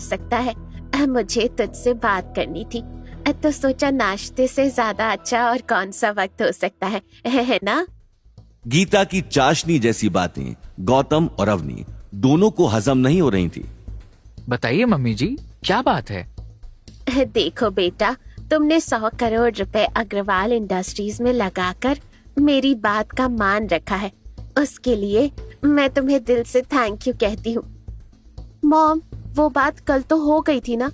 सकता है। मुझे तुझसे बात करनी थी, तो सोचा नाश्ते से ज्यादा अच्छा और कौन सा वक्त हो सकता है ना? गीता की चाशनी जैसी बातें गौतम और अवनी दोनों को हजम नहीं हो रही थी। बताइए मम्मी जी, क्या बात है? देखो बेटा, तुमने 100 करोड़ रुपए अग्रवाल इंडस्ट्रीज में लगाकर मेरी बात का मान रखा है। उसके लिए मैं तुम्हें दिल से थैंक यू कहती हूँ। मॉम, वो बात कल तो हो गई थी ना,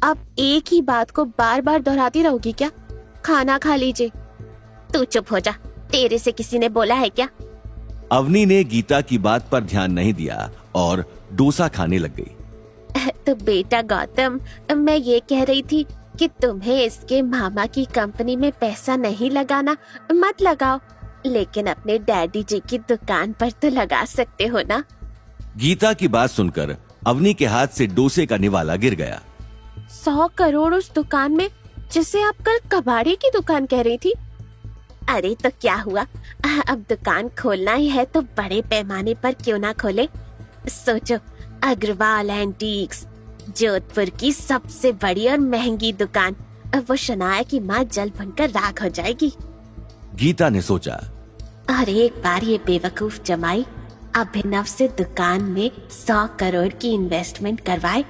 अब एक ही बात को बार बार दोहराती रहोगी क्या? खाना खा लीजिए। तू चुप हो जा, तेरे से किसी ने बोला है क्या? अवनी ने गीता की बात पर ध्यान नहीं दिया और डोसा खाने लग गई। तो बेटा गौतम, मैं ये कह रही थी कि तुम्हें इसके मामा की कंपनी में पैसा नहीं लगाना, मत लगाओ, लेकिन अपने डैडी जी की दुकान पर तो लगा सकते हो ना। गीता की बात सुनकर अवनी के हाथ से डोसे का निवाला गिर गया। 100 करोड़ उस दुकान में, जिसे आप कल कबाड़ी की दुकान कह रही थी? अरे तो क्या हुआ, अब दुकान खोलना ही है तो बड़े पैमाने पर क्यों ना खोले। सोचो, अग्रवाल एंटीक्स, जोधपुर की सबसे बड़ी और महंगी दुकान, अब वो शनाया की माँ जल बनकर राख हो जाएगी। गीता ने सोचा, और एक बार ये बेवकूफ जमाई अभिनव से दुकान में 100 करोड़ की इन्वेस्टमेंट करवाए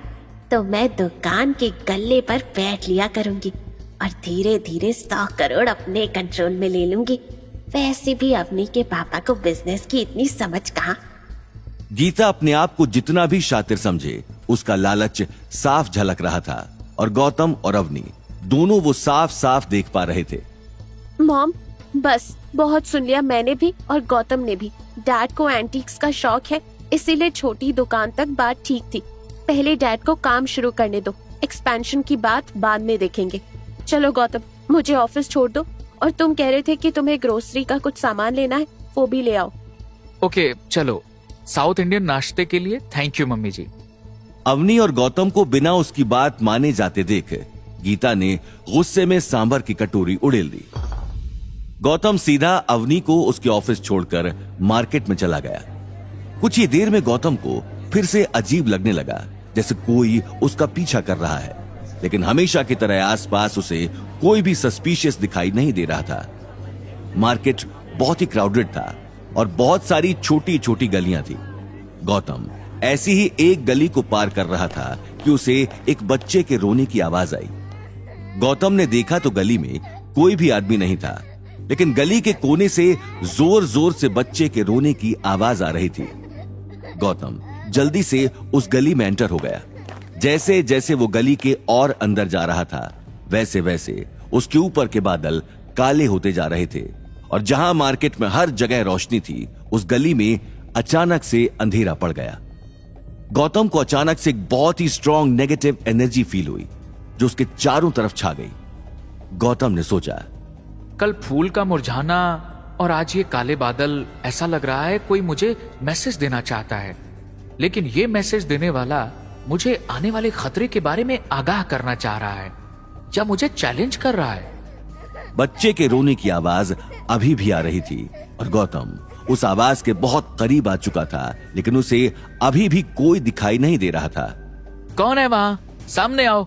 तो मैं दुकान के गल्ले पर बैठ लिया करूंगी और धीरे धीरे 100 करोड़ अपने कंट्रोल में ले लूंगी। वैसे भी अवनी के पापा को बिजनेस की इतनी समझ कहाँ। गीता अपने आप को जितना भी शातिर समझे, उसका लालच साफ झलक रहा था और गौतम और अवनी दोनों वो साफ साफ देख पा रहे थे। मॉम, बस बहुत सुन लिया मैंने भी और गौतम ने भी। डैड को एंटीक्स का शौक है, इसीलिए छोटी दुकान तक बात ठीक थी। पहले डैड को काम शुरू करने दो, एक्सपेंशन की बात बाद में देखेंगे। चलो गौतम, मुझे ऑफिस छोड़ दो, और तुम कह रहे थे कि तुम्हें ग्रोसरी का कुछ सामान लेना है, वो भी ले आओ। ओके चलो, साउथ इंडियन नाश्ते के लिए थैंक यू मम्मी जी। अवनी और गौतम को बिना उसकी बात माने जाते देख गीता ने गुस्से में सांभर की कटोरी उड़ेल दी। गौतम सीधा अवनी को उसके ऑफिस छोड़कर मार्केट में चला गया। कुछ ही देर में गौतम को फिर से अजीब लगने लगा, जैसे कोई उसका पीछा कर रहा है, लेकिन हमेशा की तरह आसपास उसे कोई भी सस्पिशियस दिखाई नहीं दे रहा था। मार्केट बहुत ही क्राउडेड था और बहुत सारी छोटी छोटी गलियां थी। गौतम ऐसी ही एक गली को पार कर रहा था कि उसे एक बच्चे के रोने की आवाज आई। गौतम ने देखा तो गली में कोई भी आदमी नहीं था, लेकिन गली के कोने से जोर जोर से बच्चे के रोने की आवाज आ रही थी। गौतम जल्दी से उस गली में एंटर हो गया। जैसे जैसे वो गली के और अंदर जा रहा था, वैसे वैसे उसके ऊपर के बादल काले होते जा रहे थे और जहां मार्केट में हर जगह रोशनी थी, उस गली में अचानक से अंधेरा पड़ गया। गौतम को अचानक से एक बहुत ही स्ट्रॉन्ग नेगेटिव एनर्जी फील हुई जो उसके चारों तरफ छा गई। गौतम ने सोचा, कल फूल का मुरझाना और आज ये काले बादल, ऐसा लग रहा है कोई मुझे मैसेज देना चाहता है, लेकिन ये मैसेज देने वाला मुझे आने वाले खतरे के बारे में आगाह करना चाह रहा है या मुझे चैलेंज कर रहा है। बच्चे के रोने की आवाज अभी भी आ रही थी और गौतम उस आवाज के बहुत करीब आ चुका था, लेकिन उसे अभी भी कोई दिखाई नहीं दे रहा था। कौन है वहां? सामने आओ।